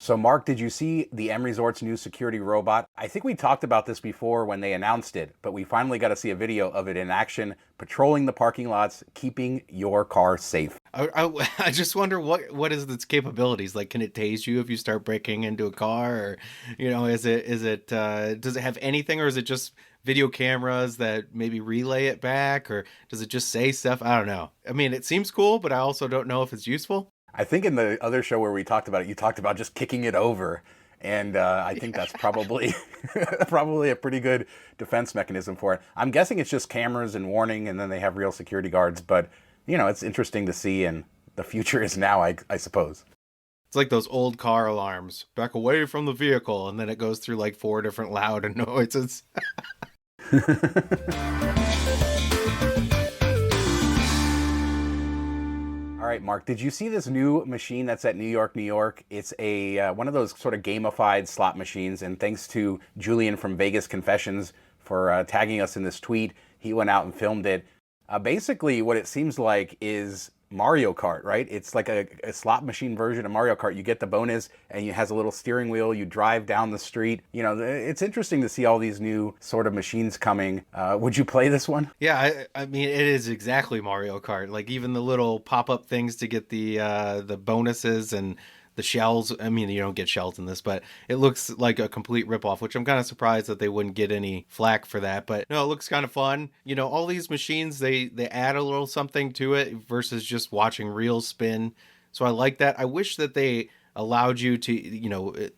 So, Mark, did you see the M Resort's new security robot? I think we talked about this before when they announced it, but we finally got to see a video of it in action, patrolling the parking lots, keeping your car safe. I just wonder what is its capabilities. Like, can it tase you if you start breaking into a car, or is it does it have anything, or is it just video cameras that maybe relay it back, or does it just say stuff? I don't know. I mean, it seems cool, but I also don't know if it's useful. I think in the other show where we talked about it, you talked about just kicking it over. And I think that's probably probably a pretty good defense mechanism for it. I'm guessing it's just cameras and warning, and then they have real security guards. But it's interesting to see, and the future is now, I suppose. It's like those old car alarms. Back away from the vehicle, and then it goes through like four different loud noises. All right, Mark, did you see this new machine that's at New York, New York? It's a one of those sort of gamified slot machines, and thanks to Julian from Vegas Confessions for tagging us in this tweet, he went out and filmed it. Basically, what it seems like is Mario Kart, right? It's like a slot machine version of Mario Kart. You get the bonus, and it has a little steering wheel. You drive down the street. It's interesting to see all these new sort of machines coming. Would you play this one? Yeah, I mean, it is exactly Mario Kart. Like even the little pop up things to get the bonuses and the shells. I mean, you don't get shells in this, but it looks like a complete ripoff, which I'm kind of surprised that they wouldn't get any flack for that. But no, it looks kind of fun. All these machines, they add a little something to it versus just watching reels spin. So I like that. I wish that they allowed you to,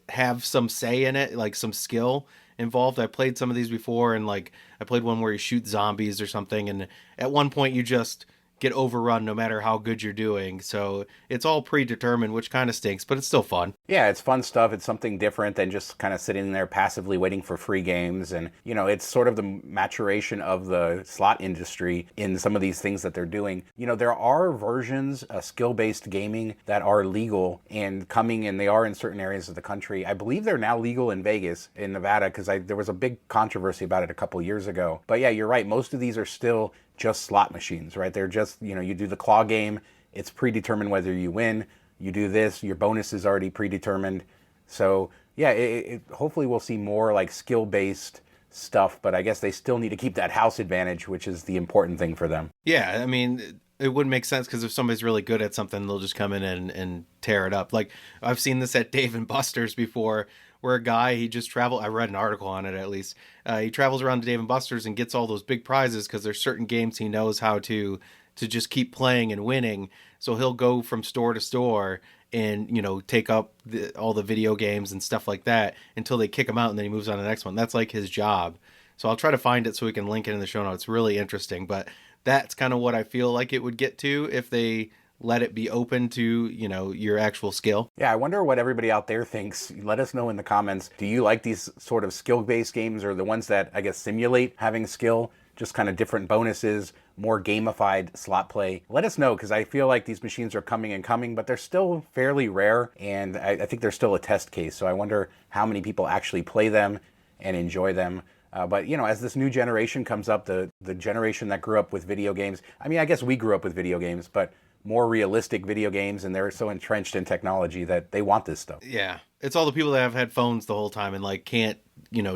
have some say in it, like some skill involved. I played some of these before, and like I played one where you shoot zombies or something, and at one point you just get overrun no matter how good you're doing. So it's all predetermined, which kind of stinks, but it's still fun. Yeah, it's fun stuff. It's something different than just kind of sitting there passively waiting for free games. And, it's sort of the maturation of the slot industry in some of these things that they're doing. There are versions, skill-based gaming, that are legal and coming, and they are in certain areas of the country. I believe they're now legal in Vegas, in Nevada, because there was a big controversy about it a couple years ago. But yeah, you're right. Most of these are still just slot machines, right? They're just, you do the claw game. It's predetermined whether you win. You do this, your bonus is already predetermined. So yeah, hopefully we'll see more like skill-based stuff, but I guess they still need to keep that house advantage, which is the important thing for them. Yeah, I mean, it wouldn't make sense because if somebody's really good at something, they'll just come in and tear it up. Like I've seen this at Dave and Buster's before, where a guy, he just traveled, I read an article on it at least, he travels around to Dave and Buster's and gets all those big prizes because there's certain games he knows how to just keep playing and winning. So he'll go from store to store and take up all the video games and stuff like that until they kick him out, and then he moves on to the next one. That's like his job. So I'll try to find it so we can link it in the show notes. It's really interesting, but that's kind of what I feel like it would get to if they let it be open to your actual skill. Yeah, I wonder what everybody out there thinks. Let us know in the comments. Do you like these sort of skill-based games, or the ones that I guess simulate having skill, just kind of different bonuses, more gamified slot play? Let us know, because I feel like these machines are coming and coming, but they're still fairly rare, and I think they're still a test case. So I wonder how many people actually play them and enjoy them. But as this new generation comes up, the generation that grew up with video games, I mean, I guess we grew up with video games, but more realistic video games, and they're so entrenched in technology that they want this stuff. Yeah, it's all the people that have had phones the whole time and like can't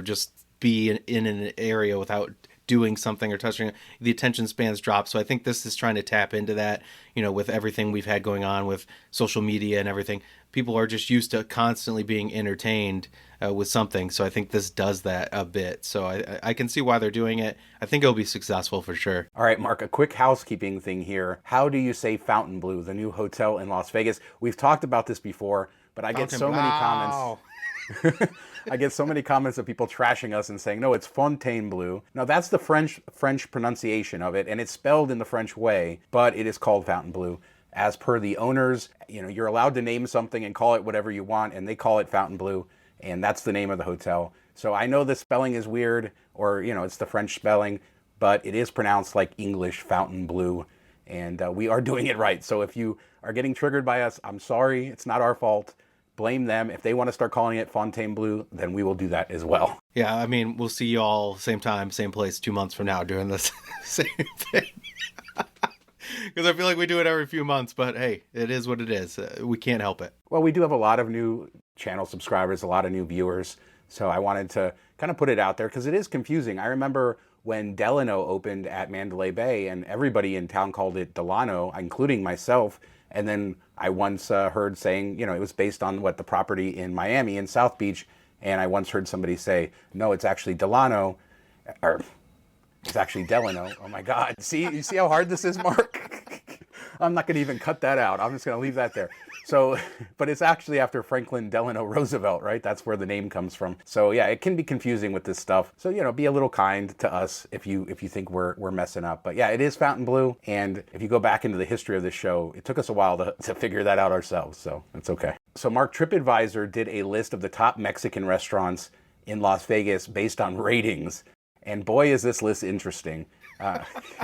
just be in an area without doing something or touching it. The attention spans drop. So I think this is trying to tap into that, with everything we've had going on with social media and everything. People are just used to constantly being entertained with something. So I think this does that a bit. So I can see why they're doing it. I think it'll be successful for sure. All right, Mark, a quick housekeeping thing here. How do you say Fontainebleau, the new hotel in Las Vegas? We've talked about this before, but I get so many comments. I get so many comments of people trashing us and saying, no, it's Fontainebleau. Now, that's the French pronunciation of it, and it's spelled in the French way, but it is called Fontainebleau. As per the owners, you're allowed to name something and call it whatever you want, and they call it Fontainebleau, and that's the name of the hotel. So I know the spelling is weird, or, it's the French spelling, but it is pronounced like English, Fontainebleau, and we are doing it right. So if you are getting triggered by us, I'm sorry, it's not our fault. Blame them. If they want to start calling it Fontainebleau, then we will do that as well. Yeah, I mean, we'll see you all same time, same place 2 months from now doing this same thing. Because I feel like we do it every few months, but hey, it is what it is. We can't help it. Well, we do have a lot of new channel subscribers, a lot of new viewers. So I wanted to kind of put it out there because it is confusing. I remember when Delano opened at Mandalay Bay and everybody in town called it Delano, including myself. And then I once heard saying, it was based on what the property in Miami in South Beach. And I once heard somebody say, no, it's actually Delano, or it's actually Delano. Oh my God. You see how hard this is, Mark? I'm not going to even cut that out. I'm just going to leave that there. So, but it's actually after Franklin Delano Roosevelt, right? That's where the name comes from. So yeah, it can be confusing with this stuff. So, be a little kind to us if you think we're messing up. But yeah, it is Fontainebleau. And if you go back into the history of this show, it took us a while to figure that out ourselves. So it's okay. So Mark, TripAdvisor did a list of the top Mexican restaurants in Las Vegas based on ratings. And boy, is this list interesting.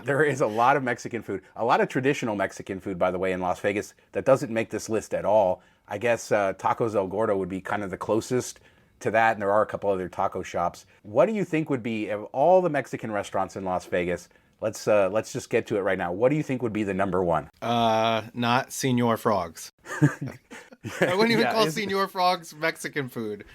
There is a lot of Mexican food, a lot of traditional Mexican food, by the way, in Las Vegas that doesn't make this list at all. I guess Tacos El Gordo would be kind of the closest to that, and there are a couple other taco shops. What do you think would be, of all the Mexican restaurants in Las Vegas, let's just get to it right now. What do you think would be the number one? Not Senor Frogs. I wouldn't even call Senor Frogs Mexican food.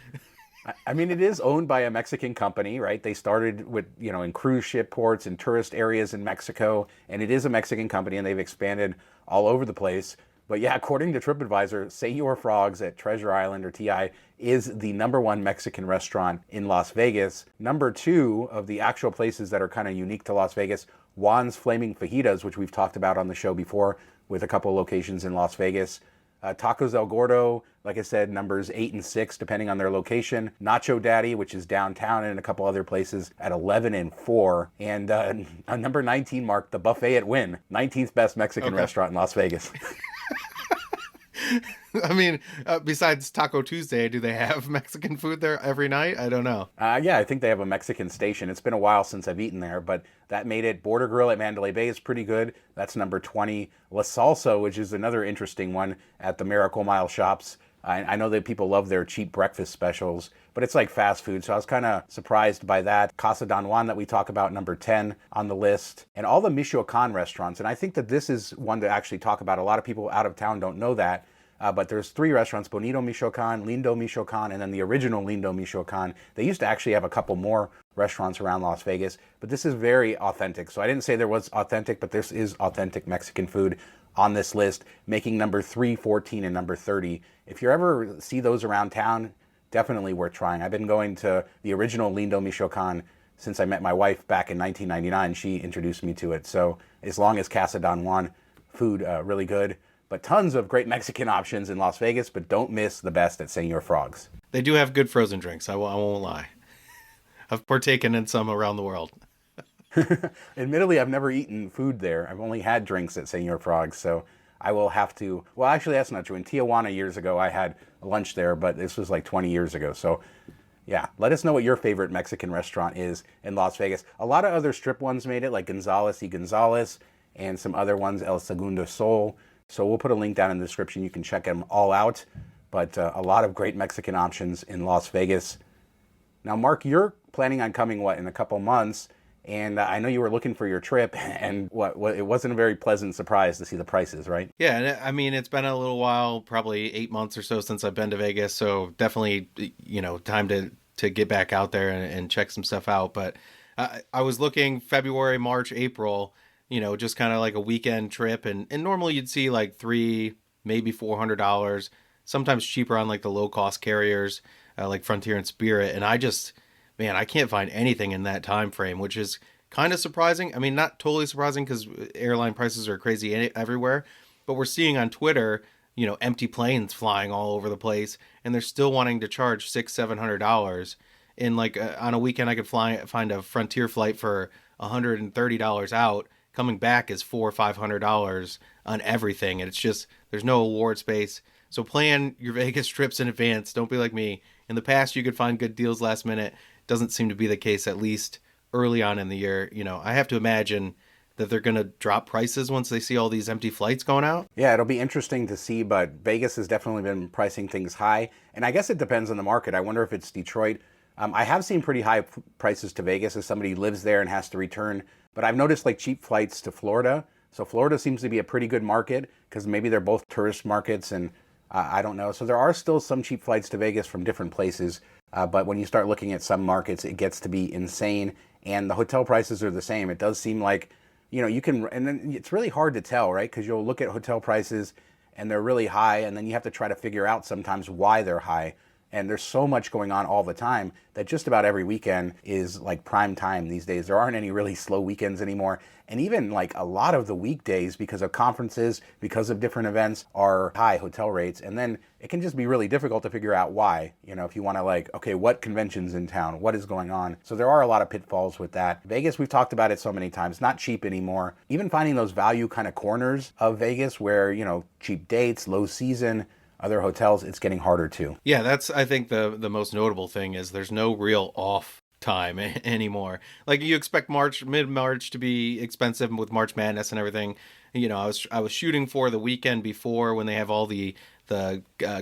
I mean, it is owned by a Mexican company, right? They started with, in cruise ship ports and tourist areas in Mexico, and it is a Mexican company, and they've expanded all over the place. But yeah, according to TripAdvisor, Senor Frogs at Treasure Island or TI is the number one Mexican restaurant in Las Vegas. Number two of the actual places that are kind of unique to Las Vegas, Juan's Flaming Fajitas, which we've talked about on the show before with a couple of locations in Las Vegas. Tacos El Gordo, like I said, numbers 8 and 6, depending on their location. Nacho Daddy, which is downtown and a couple other places, at 11 and 4. And on number 19, Mark, the Buffet at Wynn, 19th best Mexican restaurant in Las Vegas. I mean, besides Taco Tuesday, do they have Mexican food there every night? I don't know. Yeah, I think they have a Mexican station. It's been a while since I've eaten there, but that made it. Border Grill at Mandalay Bay is pretty good. That's number 20. La Salsa, which is another interesting one at the Miracle Mile shops. I know that people love their cheap breakfast specials, but it's like fast food, so I was kind of surprised by that. Casa Don Juan that we talk about, number 10 on the list. And all the Michoacan restaurants, and I think that this is one to actually talk about. A lot of people out of town don't know that. But there's 3 restaurants, Bonito Michoacan, Lindo Michoacan, and then the original Lindo Michoacan. They used to actually have a couple more restaurants around Las Vegas, but this is very authentic. So I didn't say there was authentic, but this is authentic Mexican food on this list, making number 3, 14, and number 30. If you ever see those around town, definitely worth trying. I've been going to the original Lindo Michoacan since I met my wife back in 1999. She introduced me to it. So as long as Casa Don Juan, food really good. But tons of great Mexican options in Las Vegas, but don't miss the best at Senor Frogs. They do have good frozen drinks, I won't lie. I've partaken in some around the world. Admittedly, I've never eaten food there. I've only had drinks at Senor Frogs, so I will have to... Well, actually, that's not true. In Tijuana years ago, I had lunch there, but this was like 20 years ago. So, yeah, let us know what your favorite Mexican restaurant is in Las Vegas. A lot of other strip ones made it, like Gonzales y Gonzales, and some other ones, El Segundo Sol. So we'll put a link down in the description. You can check them all out. But a lot of great Mexican options in Las Vegas. Now, Mark, you're planning on coming, in a couple months? And I know you were looking for your trip, and it wasn't a very pleasant surprise to see the prices, right? Yeah, and I mean, it's been a little while, probably 8 months or so since I've been to Vegas. So definitely, time to get back out there and check some stuff out. But I was looking February, March, April, just kind of like a weekend trip. And normally you'd see like $300, maybe $400, sometimes cheaper on like the low cost carriers like Frontier and Spirit. And I can't find anything in that time frame, which is kind of surprising. I mean, not totally surprising because airline prices are crazy everywhere. But we're seeing on Twitter, empty planes flying all over the place. And they're still wanting to charge $600-700. In like on a weekend, I could find a Frontier flight for $130 out. Coming back is $400-500 on everything, and it's just there's no award space. So plan your Vegas trips in advance. Don't be like me. In the past, you could find good deals last minute. Doesn't seem to be the case, at least early on in the year. I have to imagine that they're going to drop prices once they see all these empty flights going out. Yeah, it'll be interesting to see, but Vegas has definitely been pricing things high, and I guess it depends on the market. I wonder if it's Detroit. I have seen pretty high prices to Vegas as somebody who lives there and has to return. But I've noticed like cheap flights to Florida. So Florida seems to be a pretty good market because maybe they're both tourist markets, and I don't know. So there are still some cheap flights to Vegas from different places, but when you start looking at some markets, it gets to be insane, and the hotel prices are the same. It does seem like, you can, and then it's really hard to tell, right? Because you'll look at hotel prices and they're really high, and then you have to try to figure out sometimes why they're high. And there's so much going on all the time that just about every weekend is like prime time these days. There aren't any really slow weekends anymore. And even like a lot of the weekdays, because of conferences, because of different events, are high hotel rates. And then it can just be really difficult to figure out why, if you want to like, okay, what convention's in town? What is going on? So there are a lot of pitfalls with that. Vegas, we've talked about it so many times, not cheap anymore. Even finding those value kind of corners of Vegas where, cheap dates, low season, other hotels, it's getting harder too. Yeah, that's, I think, the most notable thing is there's no real off time anymore. Like, you expect mid-March to be expensive with March Madness and everything. I was shooting for the weekend before when they have all the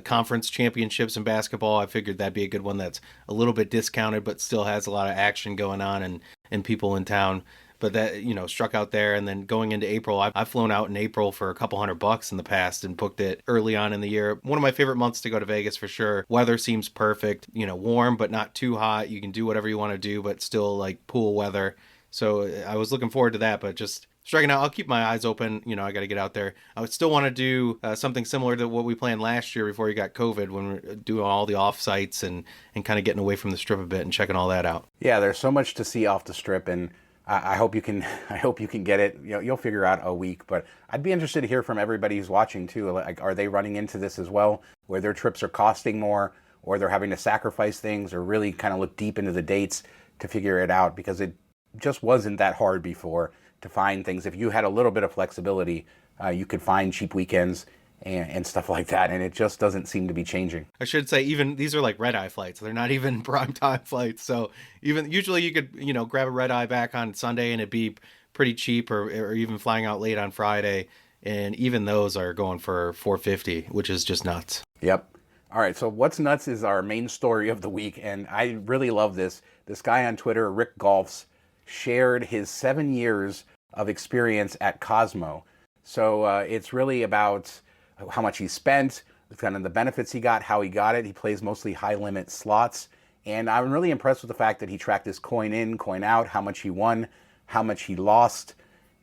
conference championships in basketball. I figured that'd be a good one that's a little bit discounted but still has a lot of action going on and people in town. But that, struck out there. And then going into April, I've flown out in April for a couple $100 in the past and booked it early on in the year. One of my favorite months to go to Vegas for sure. Weather seems perfect, warm, but not too hot. You can do whatever you want to do, but still like pool weather. So I was looking forward to that, but just striking out. I'll keep my eyes open. I got to get out there. I would still want to do something similar to what we planned last year before you got COVID, when we were doing all the off sites and kind of getting away from the strip a bit and checking all that out. Yeah, there's so much to see off the strip, and I hope you can. I hope you can get it. You'll figure out a week. But I'd be interested to hear from everybody who's watching too. Like, are they running into this as well, where their trips are costing more, or they're having to sacrifice things, or really kind of look deep into the dates to figure it out? Because it just wasn't that hard before to find things. If you had a little bit of flexibility, you could find cheap weekends and stuff like that, and it just doesn't seem to be changing. I should say, even these are like red-eye flights. They're not even prime time flights. So even usually you could, grab a red-eye back on Sunday and it'd be pretty cheap, or even flying out late on Friday. And even those are going for $450, which is just nuts. Yep. All right, so what's nuts is our main story of the week, and I really love this. This guy on Twitter, Rick Golfs, shared his 7 years of experience at Cosmo. So it's really about how much he spent, kind of the benefits he got, how he got it. He plays mostly high-limit slots. And I'm really impressed with the fact that he tracked his coin in, coin out, how much he won, how much he lost,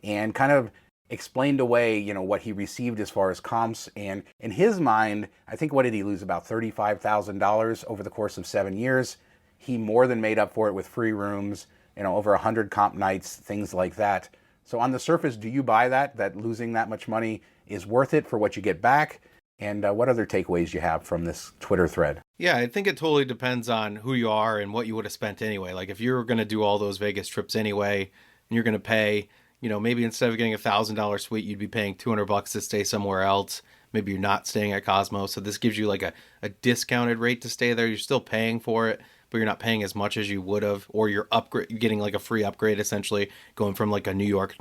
and kind of explained away, what he received as far as comps. And in his mind, I think, what did he lose? About $35,000 over the course of 7 years. He more than made up for it with free rooms, over 100 comp nights, things like that. So on the surface, do you buy that losing that much money is worth it for what you get back? And what other takeaways you have from this Twitter thread? Yeah, I think it totally depends on who you are and what you would have spent anyway. Like, if you're going to do all those Vegas trips anyway, and you're going to pay, maybe instead of getting $1,000 suite, you'd be paying $200 to stay somewhere else. Maybe you're not staying at Cosmo. So this gives you like a discounted rate to stay there. You're still paying for it, but you're not paying as much as you would have, or you're getting like a free upgrade, essentially going from like a New York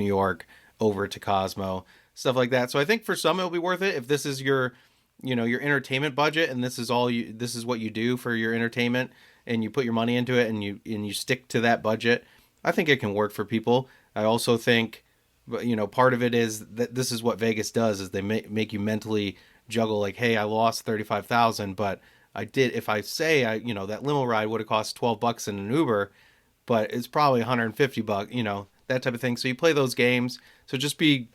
over to Cosmo, stuff like that. So I think for some it'll be worth it if this is your entertainment budget, and this is what you do for your entertainment, and you put your money into it, and you stick to that budget. I think it can work for people. I also think, part of it is that this is what Vegas does, is they make you mentally juggle, like, hey, I lost $35,000, but I did, if I say that limo ride would have cost $12 in an Uber, but it's probably $150, that type of thing. So you play those games. So just be,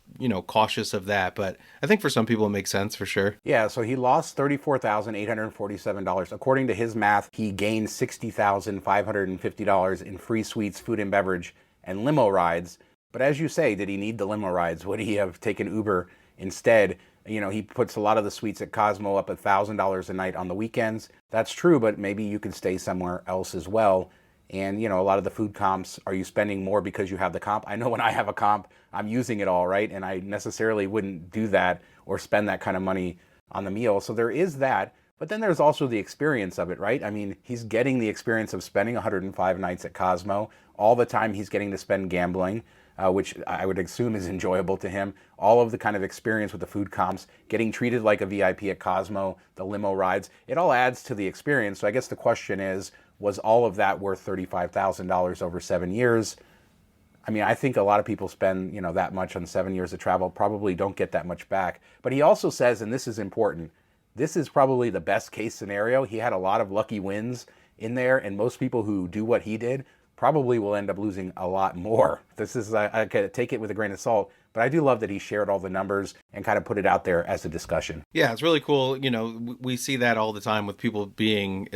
cautious of that. But I think for some people it makes sense for sure. Yeah, so he lost $34,847. According to his math, he gained $60,550 in free suites, food and beverage, and limo rides. But as you say, did he need the limo rides? Would he have taken Uber instead? He puts a lot of the suites at Cosmo up $1,000 a night on the weekends. That's true, but maybe you could stay somewhere else as well. And, a lot of the food comps, are you spending more because you have the comp? I know when I have a comp, I'm using it all, right? And I necessarily wouldn't do that or spend that kind of money on the meal. So there is that. But then there's also the experience of it, right? I mean, he's getting the experience of spending 105 nights at Cosmo. All the time he's getting to spend gambling, which I would assume is enjoyable to him. All of the kind of experience with the food comps, getting treated like a VIP at Cosmo, the limo rides, it all adds to the experience. So I guess the question is, was all of that worth $35,000 over 7 years? I mean, I think a lot of people spend, that much on 7 years of travel, probably don't get that much back. But he also says, and this is important, this is probably the best case scenario. He had a lot of lucky wins in there, and most people who do what he did probably will end up losing a lot more. This is, I take it with a grain of salt, but I do love that he shared all the numbers and kind of put it out there as a discussion. Yeah, it's really cool. We see that all the time with people being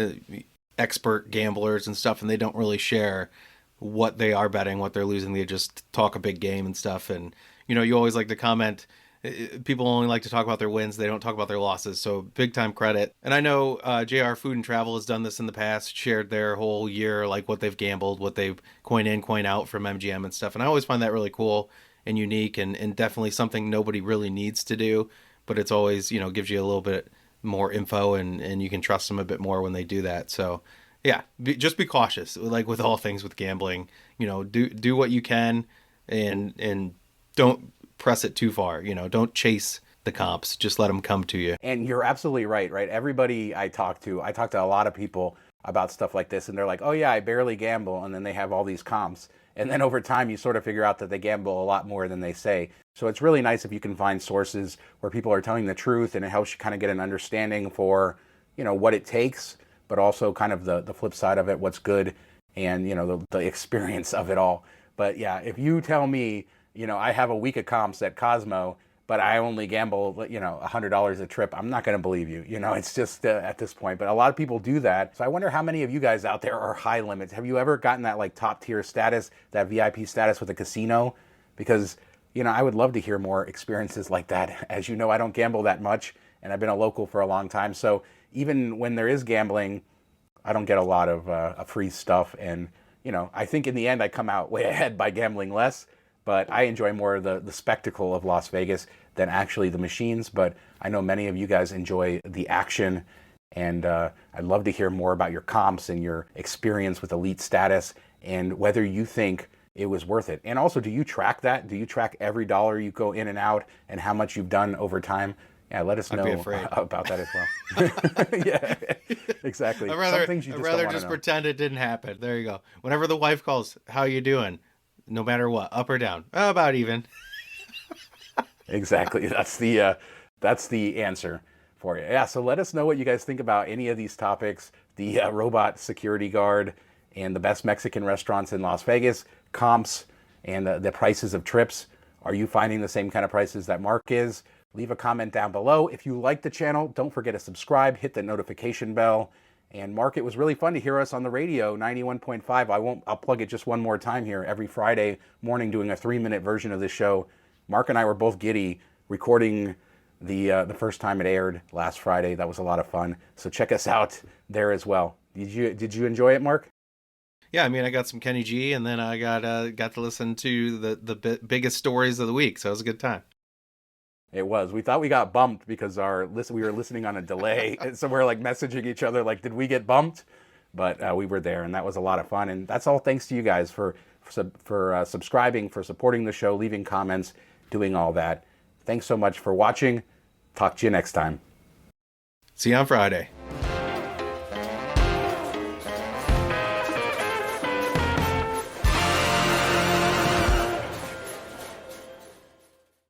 expert gamblers and stuff, and they don't really share what they are betting, what they're losing. They just talk a big game and stuff. And, you always like to comment, people only like to talk about their wins. They don't talk about their losses. So big time credit. And I know JR Food and Travel has done this in the past, shared their whole year, like what they've gambled, what they've coin in, coin out from MGM and stuff. And I always find that really cool and unique, and definitely something nobody really needs to do. But it's always, gives you a little bit more info, and you can trust them a bit more when they do that. So yeah, just be cautious, like with all things with gambling. Do what you can, and don't press it too far. Don't chase the comps. Just let them come to you. And you're absolutely right. Everybody I talk to a lot of people about stuff like this, and they're like, oh yeah, I barely gamble, and then they have all these comps. And then over time, you sort of figure out that they gamble a lot more than they say. So it's really nice if you can find sources where people are telling the truth, and it helps you kind of get an understanding for, what it takes, but also kind of the flip side of it, what's good, and, the experience of it all. But yeah, if you tell me, I have a week of comps at Cosmo, but I only gamble, $100 a trip, I'm not going to believe you. It's just at this point. But a lot of people do that. So I wonder how many of you guys out there are high limits. Have you ever gotten that like top tier status, that VIP status with a casino? Because, I would love to hear more experiences like that. As you know, I don't gamble that much, and I've been a local for a long time. So even when there is gambling, I don't get a lot of free stuff. And, I think in the end I come out way ahead by gambling less. But I enjoy more of the spectacle of Las Vegas than actually the machines. But I know many of you guys enjoy the action, and I'd love to hear more about your comps and your experience with elite status, and whether you think it was worth it. And also, do you track that? Do you track every dollar you go in and out, and how much you've done over time? Yeah, let us know about that as well. Yeah, exactly. I'd rather just pretend it didn't happen. There you go. Whenever the wife calls, how you doing? No matter what, up or down, about even. Exactly. That's the answer for you. Yeah. So let us know what you guys think about any of these topics: the robot security guard, and the best Mexican restaurants in Las Vegas, comps, and the prices of trips. Are you finding the same kind of prices that Mark is? Leave a comment down below. If you like the channel, don't forget to subscribe, hit the notification bell. And Mark, it was really fun to hear us on the radio, 91.5. I'll plug it just one more time here. Every Friday morning doing a 3-minute version of this show. Mark and I were both giddy recording the first time it aired last Friday. That was a lot of fun. So check us out there as well. Did you enjoy it, Mark? Yeah, I mean, I got some Kenny G, and then I got to listen to the biggest stories of the week. So it was a good time. It was. We thought we got bumped because we were listening on a delay. And so we're like messaging each other like, did we get bumped? But we were there, and that was a lot of fun. And that's all thanks to you guys for subscribing, for supporting the show, leaving comments, doing all that. Thanks so much for watching. Talk to you next time. See you on Friday.